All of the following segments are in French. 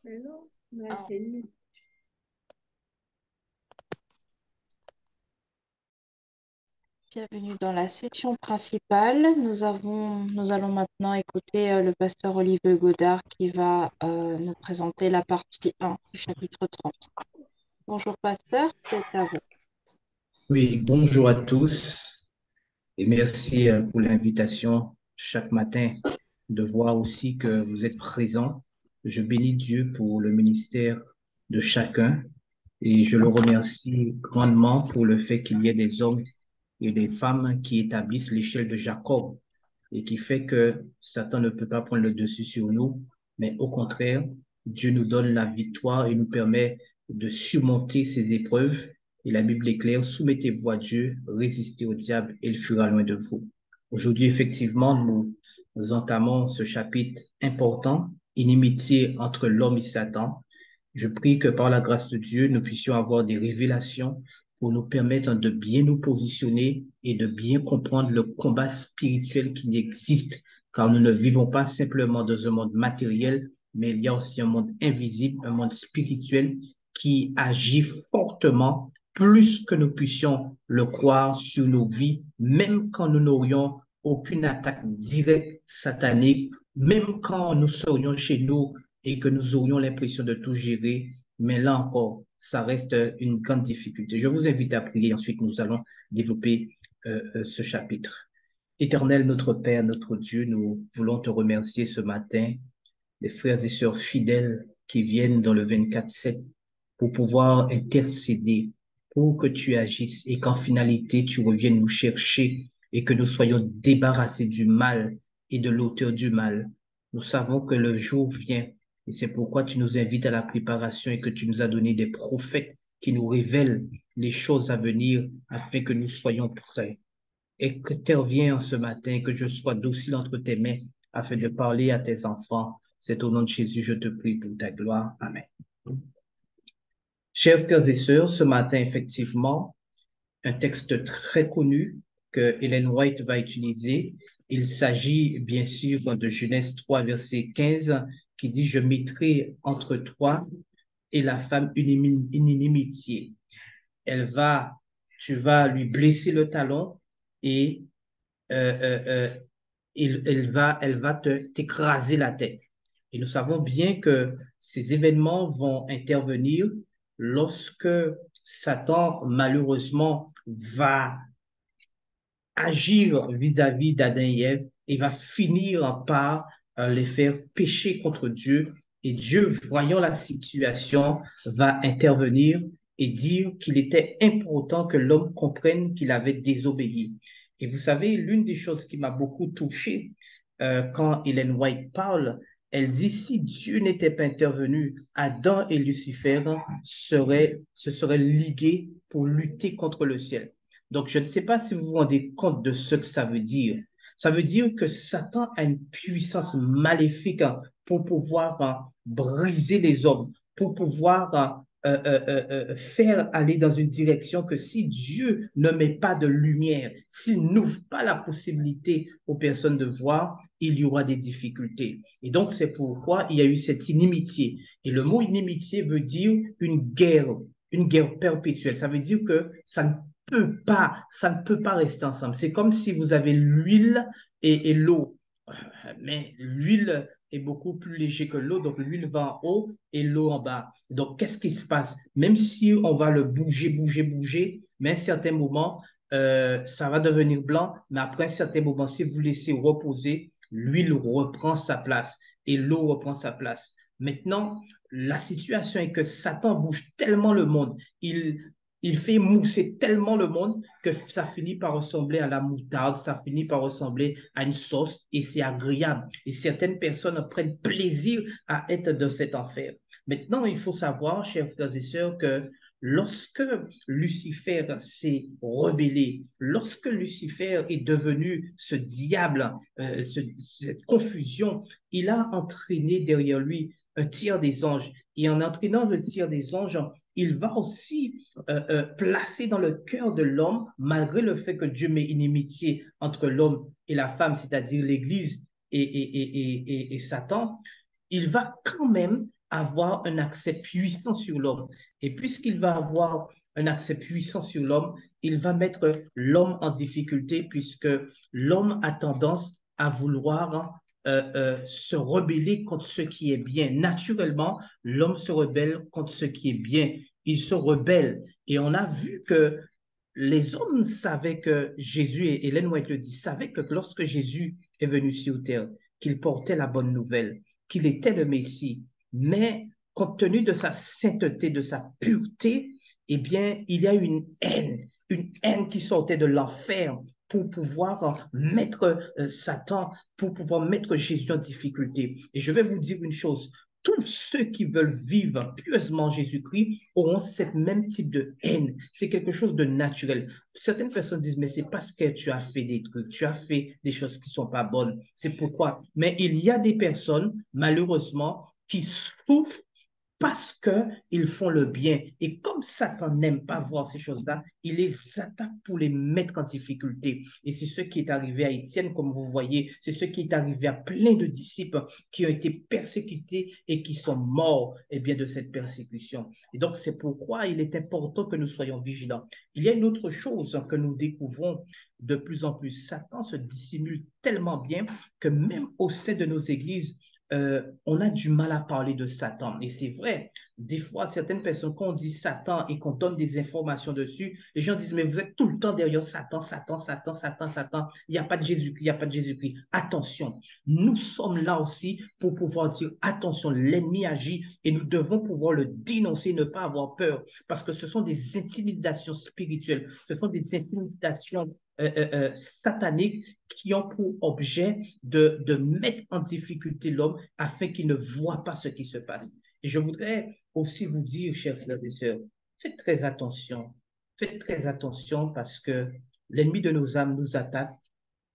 Hello, my Ah, Kenny. bienvenue dans la section principale. Nous allons maintenant écouter le pasteur Olivier Godard qui va nous présenter la partie 1 du chapitre 30. Bonjour pasteur, c'est à vous. Oui, bonjour à tous et merci pour l'invitation chaque matin de voir aussi que vous êtes présents. Je bénis Dieu pour le ministère de chacun et je le remercie grandement pour le fait qu'il y ait des hommes et des femmes qui établissent l'échelle de Jacob et qui fait que Satan ne peut pas prendre le dessus sur nous, mais au contraire, Dieu nous donne la victoire et nous permet de surmonter ces épreuves. Et la Bible est claire, soumettez-vous à Dieu, résistez au diable et il fuira loin de vous. Aujourd'hui, effectivement, nous entamons ce chapitre important, inimitié entre l'homme et Satan. Je prie que par la grâce de Dieu, nous puissions avoir des révélations pour nous permettre de bien nous positionner et de bien comprendre le combat spirituel qui existe, car nous ne vivons pas simplement dans un monde matériel, mais il y a aussi un monde invisible, un monde spirituel qui agit fortement, plus que nous puissions le croire sur nos vies, même quand nous n'aurions aucune attaque directe satanique, même quand nous serions chez nous et que nous aurions l'impression de tout gérer, mais là encore, ça reste une grande difficulté. Je vous invite à prier, ensuite nous allons développer ce chapitre. Éternel, notre Père, notre Dieu, nous voulons te remercier ce matin, les frères et sœurs fidèles qui viennent dans le 24/7 pour pouvoir intercéder, pour que tu agisses et qu'en finalité, tu reviennes nous chercher et que nous soyons débarrassés du mal et de l'auteur du mal. Nous savons que le jour vient et c'est pourquoi tu nous invites à la préparation et que tu nous as donné des prophètes qui nous révèlent les choses à venir afin que nous soyons prêts. Et que tu reviens ce matin, que je sois docile entre tes mains afin de parler à tes enfants. C'est au nom de Jésus, je te prie pour ta gloire. Amen. Chers frères et sœurs, ce matin, effectivement, un texte très connu que Ellen White va utiliser. Il s'agit bien sûr de Genèse 3, verset 15, qui dit, je mettrai entre toi et la femme une inimitié. Elle va, tu vas lui blesser le talon et euh, euh, euh, elle va t'écraser la tête. Et nous savons bien que ces événements vont intervenir lorsque Satan, malheureusement, va agir vis-à-vis d'Adam et Ève et va finir par les faire pécher contre Dieu. Et Dieu, voyant la situation, va intervenir et dire qu'il était important que l'homme comprenne qu'il avait désobéi. Et vous savez, l'une des choses qui m'a beaucoup touché quand Ellen White parle, elle dit si Dieu n'était pas intervenu, Adam et Lucifer se seraient ligués pour lutter contre le ciel. Donc, je ne sais pas si vous vous rendez compte de ce que ça veut dire. Ça veut dire que Satan a une puissance maléfique pour pouvoir briser les hommes, pour pouvoir faire aller dans une direction que si Dieu ne met pas de lumière, s'il n'ouvre pas la possibilité aux personnes de voir, il y aura des difficultés. Et donc, c'est pourquoi il y a eu cette inimitié. Et le mot inimitié veut dire une guerre perpétuelle. Ça veut dire que ça ne peut pas rester ensemble. C'est comme si vous avez l'huile et l'eau. Mais l'huile est beaucoup plus léger que l'eau, donc l'huile va en haut et l'eau en bas. Donc, qu'est-ce qui se passe? Même si on va le bouger, mais à un certain moment, ça va devenir blanc, mais après un certain moment, si vous laissez reposer, l'huile reprend sa place et l'eau reprend sa place. Maintenant, la situation est que Satan bouge tellement le monde, il fait mousser tellement le monde que ça finit par ressembler à la moutarde, ça finit par ressembler à une sauce et c'est agréable. Et certaines personnes prennent plaisir à être dans cet enfer. Maintenant, il faut savoir, chers frères et sœurs, que lorsque Lucifer s'est rebellé, lorsque Lucifer est devenu ce diable, cette confusion, il a entraîné derrière lui un tiers des anges. Et en entraînant le tiers des anges, il va aussi placer dans le cœur de l'homme, malgré le fait que Dieu met une inimitié entre l'homme et la femme, c'est-à-dire l'Église et Satan, il va quand même avoir un accès puissant sur l'homme. Et puisqu'il va avoir un accès puissant sur l'homme, il va mettre l'homme en difficulté puisque l'homme a tendance à vouloir se rebeller contre ce qui est bien. Naturellement, l'homme se rebelle contre ce qui est bien. Il se rebelle. Et on a vu que les hommes savaient que Jésus, et Ellen White le dit, savaient que lorsque Jésus est venu sur terre, qu'il portait la bonne nouvelle, qu'il était le Messie. Mais compte tenu de sa sainteté, de sa pureté, eh bien, il y a une haine qui sortait de l'enfer pour pouvoir mettre Satan, pour pouvoir mettre Jésus en difficulté. Et je vais vous dire une chose, tous ceux qui veulent vivre pieusement Jésus-Christ auront ce même type de haine. C'est quelque chose de naturel. Certaines personnes disent, mais c'est parce que tu as fait des trucs, tu as fait des choses qui ne sont pas bonnes. C'est pourquoi. Mais il y a des personnes, malheureusement, qui souffrent parce qu'ils font le bien. Et comme Satan n'aime pas voir ces choses-là, il les attaque pour les mettre en difficulté. Et c'est ce qui est arrivé à Étienne, comme vous voyez, c'est ce qui est arrivé à plein de disciples qui ont été persécutés et qui sont morts eh bien, de cette persécution. Et donc, c'est pourquoi il est important que nous soyons vigilants. Il y a une autre chose que nous découvrons de plus en plus. Satan se dissimule tellement bien que même au sein de nos églises, on a du mal à parler de Satan. Et c'est vrai, des fois, certaines personnes, quand on dit Satan et qu'on donne des informations dessus, les gens disent, mais vous êtes tout le temps derrière Satan, Satan, Satan, Satan, Satan. Il n'y a pas de Jésus-Christ, il n'y a pas de Jésus-Christ. Attention, nous sommes là aussi pour pouvoir dire, attention, l'ennemi agit et nous devons pouvoir le dénoncer, ne pas avoir peur, parce que ce sont des intimidations spirituelles, ce sont des intimidations sataniques qui ont pour objet de mettre en difficulté l'homme afin qu'il ne voit pas ce qui se passe. Et je voudrais aussi vous dire, chers frères et sœurs, faites très attention. Faites très attention parce que l'ennemi de nos âmes nous attaque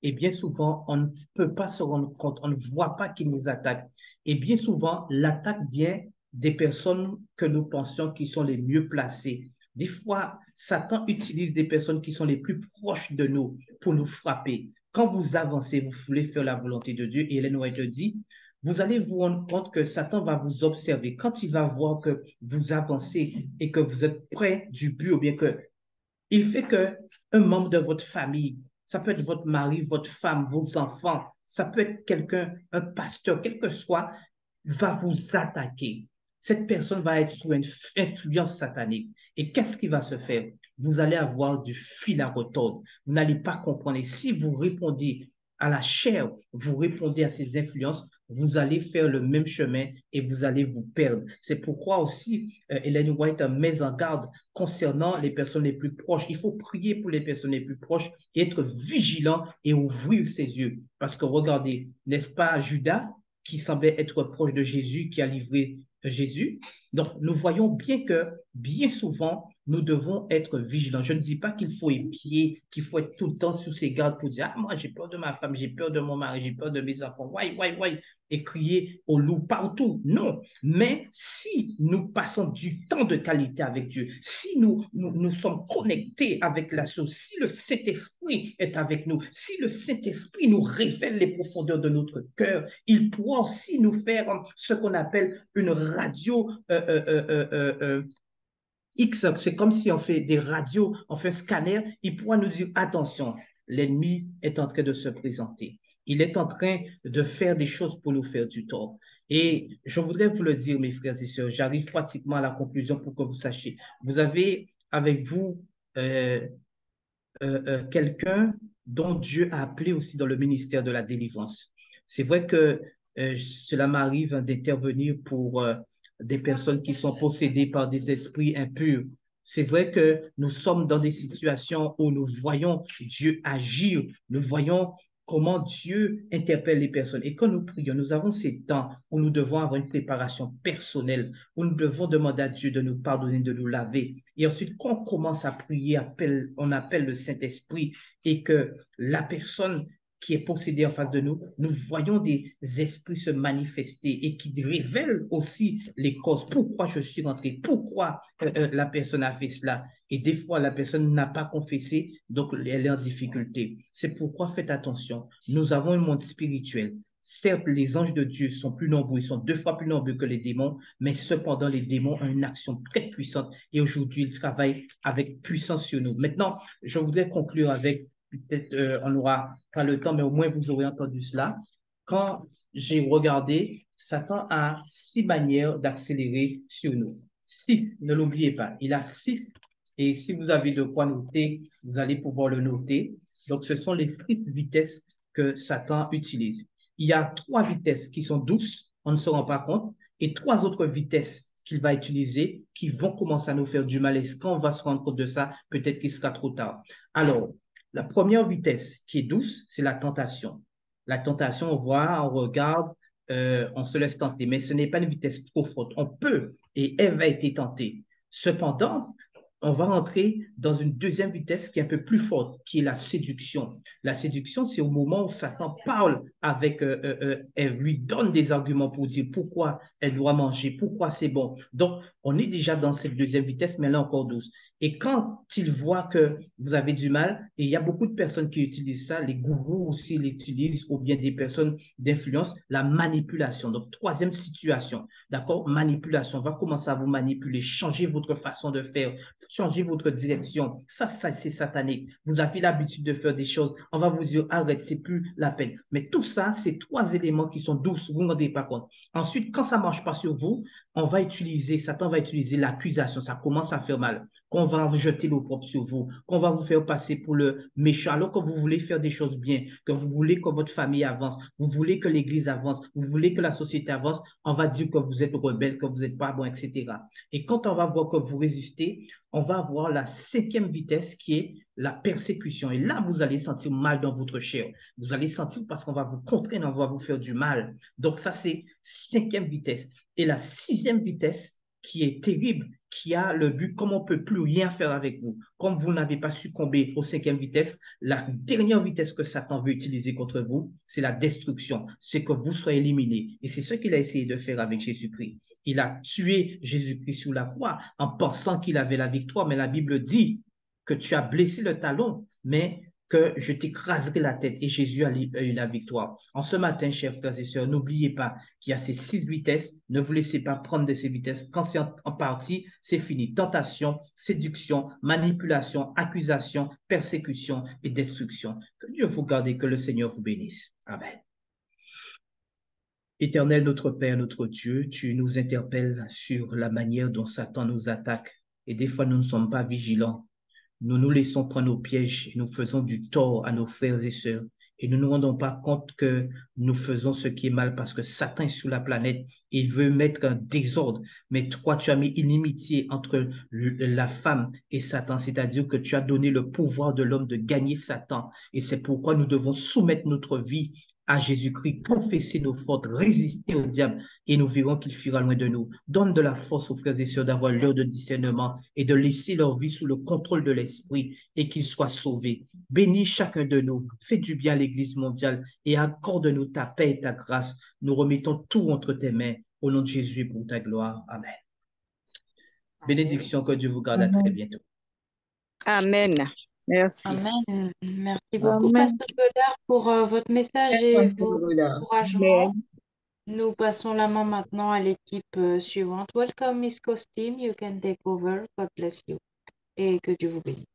et bien souvent, on ne peut pas se rendre compte, on ne voit pas qu'il nous attaque. Et bien souvent, l'attaque vient des personnes que nous pensions qui sont les mieux placées. Des fois, Satan utilise des personnes qui sont les plus proches de nous pour nous frapper. Quand vous avancez, vous voulez faire la volonté de Dieu, et Ellen White le dit, vous allez vous rendre compte que Satan va vous observer. Quand il va voir que vous avancez et que vous êtes près du but, ou bien que il fait que un membre de votre famille, ça peut être votre mari, votre femme, vos enfants, ça peut être quelqu'un, un pasteur, quel que soit, va vous attaquer. Cette personne va être sous une influence satanique. Et qu'est-ce qui va se faire? Vous allez avoir du fil à retordre. Vous n'allez pas comprendre. Et si vous répondez à la chair, vous répondez à ces influences, vous allez faire le même chemin et vous allez vous perdre. C'est pourquoi aussi Ellen White met en garde concernant les personnes les plus proches. Il faut prier pour les personnes les plus proches et être vigilant et ouvrir ses yeux. Parce que regardez, n'est-ce pas Judas qui semblait être proche de Jésus, qui a livré Jésus? Donc, nous voyons bien que bien souvent, nous devons être vigilants. Je ne dis pas qu'il faut épier, qu'il faut être tout le temps sous ses gardes pour dire, ah, moi, j'ai peur de ma femme, j'ai peur de mon mari, j'ai peur de mes enfants. Ouais, et crier au loup partout. Non, mais si nous passons du temps de qualité avec Dieu, si nous sommes connectés avec la chose, si le Saint-Esprit est avec nous, si le Saint-Esprit nous révèle les profondeurs de notre cœur, il pourra aussi nous faire ce qu'on appelle une radio X, c'est comme si on fait des radios, on fait un scanner, il pourra nous dire, attention, l'ennemi est en train de se présenter. Il est en train de faire des choses pour nous faire du tort. Et je voudrais vous le dire, mes frères et sœurs, j'arrive pratiquement à la conclusion pour que vous sachiez. Vous avez avec vous euh, quelqu'un dont Dieu a appelé aussi dans le ministère de la délivrance. C'est vrai que cela m'arrive d'intervenir pour des personnes qui sont possédées par des esprits impurs. C'est vrai que nous sommes dans des situations où nous voyons Dieu agir, nous voyons comment Dieu interpelle les personnes. Et quand nous prions, nous avons ces temps où nous devons avoir une préparation personnelle, où nous devons demander à Dieu de nous pardonner, de nous laver. Et ensuite, quand on commence à prier, on appelle le Saint-Esprit et que la personne qui est possédée en face de nous, nous voyons des esprits se manifester et qui révèlent aussi les causes. Pourquoi je suis rentré? Pourquoi la personne a fait cela? Et des fois, la personne n'a pas confessé, donc elle est en difficulté. C'est pourquoi faites attention. Nous avons un monde spirituel. Certes, les anges de Dieu sont plus nombreux, ils sont 2 fois plus nombreux que les démons, mais cependant, les démons ont une action très puissante et aujourd'hui, ils travaillent avec puissance sur nous. Maintenant, je voudrais conclure avec, peut-être on n'aura pas le temps, mais au moins vous aurez entendu cela. Quand j'ai regardé, Satan a 6 manières d'accélérer sur nous. 6, ne l'oubliez pas, il a 6. Et si vous avez de quoi noter, vous allez pouvoir le noter. Donc, ce sont les 6 vitesses que Satan utilise. Il y a 3 vitesses qui sont douces, on ne se rend pas compte, et 3 autres vitesses qu'il va utiliser qui vont commencer à nous faire du mal. Et quand on va se rendre compte de ça, peut-être qu'il sera trop tard. Alors, la première vitesse qui est douce, c'est la tentation. La tentation, on voit, on regarde, on se laisse tenter, mais ce n'est pas une vitesse trop forte. On peut, et Ève a été tentée. Cependant, on va rentrer dans une deuxième vitesse qui est un peu plus forte, qui est la séduction. La séduction, c'est au moment où Satan parle avec Ève, lui donne des arguments pour dire pourquoi elle doit manger, pourquoi c'est bon. Donc, on est déjà dans cette deuxième vitesse, mais là encore douce. Et quand il voit que vous avez du mal, et il y a beaucoup de personnes qui utilisent ça, les gourous aussi l'utilisent, ou bien des personnes d'influence, la manipulation. Donc, troisième situation, d'accord? Manipulation, on va commencer à vous manipuler, changer votre façon de faire, changer votre direction. Ça c'est satanique. Vous avez l'habitude de faire des choses, on va vous dire, arrête, c'est plus la peine. Mais tout ça, c'est 3 éléments qui sont douces, vous ne vous rendez pas compte. Ensuite, quand ça ne marche pas sur vous, Satan va utiliser l'accusation, ça commence à faire mal, qu'on va jeter l'opprobre sur vous, qu'on va vous faire passer pour le méchant, alors que vous voulez faire des choses bien, que vous voulez que votre famille avance, vous voulez que l'Église avance, vous voulez que la société avance, on va dire que vous êtes rebelle, que vous n'êtes pas bon, etc. Et quand on va voir que vous résistez, on va avoir la 5e vitesse qui est la persécution. Et là, vous allez sentir mal dans votre chair. Vous allez sentir parce qu'on va vous contraindre, on va vous faire du mal. Donc ça, c'est 5e vitesse. Et la 6e vitesse, qui est terrible, qui a le but, comme on ne peut plus rien faire avec vous, comme vous n'avez pas succombé aux 5e vitesse, la dernière vitesse que Satan veut utiliser contre vous, c'est la destruction, c'est que vous soyez éliminé. Et c'est ce qu'il a essayé de faire avec Jésus-Christ. Il a tué Jésus-Christ sur la croix en pensant qu'il avait la victoire, mais la Bible dit que tu as blessé le talon, mais que je t'écraserai la tête. Et Jésus a eu la victoire. En ce matin, chers frères et sœurs, n'oubliez pas qu'il y a ces 6 vitesses. Ne vous laissez pas prendre de ces vitesses. Quand c'est en partie, c'est fini. Tentation, séduction, manipulation, accusation, persécution et destruction. Que Dieu vous garde et que le Seigneur vous bénisse. Amen. Éternel notre Père, notre Dieu, tu nous interpelles sur la manière dont Satan nous attaque. Et des fois, nous ne sommes pas vigilants. Nous nous laissons prendre au piège et nous faisons du tort à nos frères et sœurs. Et nous ne nous rendons pas compte que nous faisons ce qui est mal parce que Satan est sur la planète et il veut mettre un désordre. Mais toi, tu as mis une inimitié entre la femme et Satan, c'est-à-dire que tu as donné le pouvoir de l'homme de gagner Satan. Et c'est pourquoi nous devons soumettre notre vie à Jésus-Christ, confesser nos fautes, résister au diable et nous verrons qu'il fuira loin de nous. Donne de la force aux frères et sœurs d'avoir l'heure de discernement et de laisser leur vie sous le contrôle de l'Esprit et qu'ils soient sauvés. Bénis chacun de nous, fais du bien à l'Église mondiale et accorde-nous ta paix et ta grâce. Nous remettons tout entre tes mains. Au nom de Jésus pour ta gloire. Amen. Amen. Bénédiction, que Dieu vous garde à très Amen. bientôt. Amen. Merci. Amen. Merci beaucoup, Amen. Pasteur Godard, pour votre message et vos encouragements. Amen. Nous passons la main maintenant à l'équipe suivante. Welcome, Miss Costume. You can take over. God bless you. Et que Dieu vous bénisse.